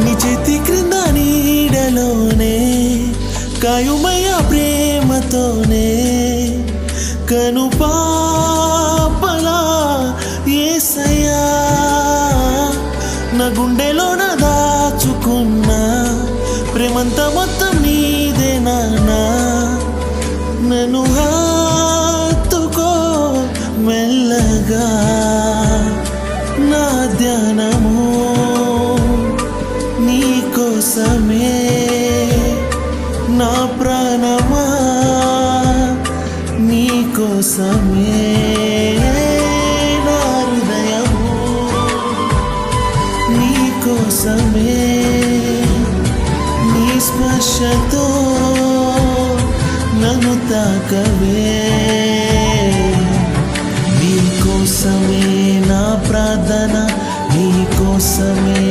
నీ చేతి క్రింద నీడలోనే కాయుమయ్య ప్రేమతోనే కను పాపలా యేసయ్యా నా గుండెలోన దాచుకున్న ప్రేమంతా మొత్తం నీదే నాన్నా నన్ను హత్తుకో మెల్లగా నా ధ్యానము నీ కోసమే నా ప్రాణమా నీ కోసమే నా హృదయము నీ కోసమే నీ స్పర్శతో నన్ను తాకవే నీ కోసమే నా ప్రార్థన నీ కోసమే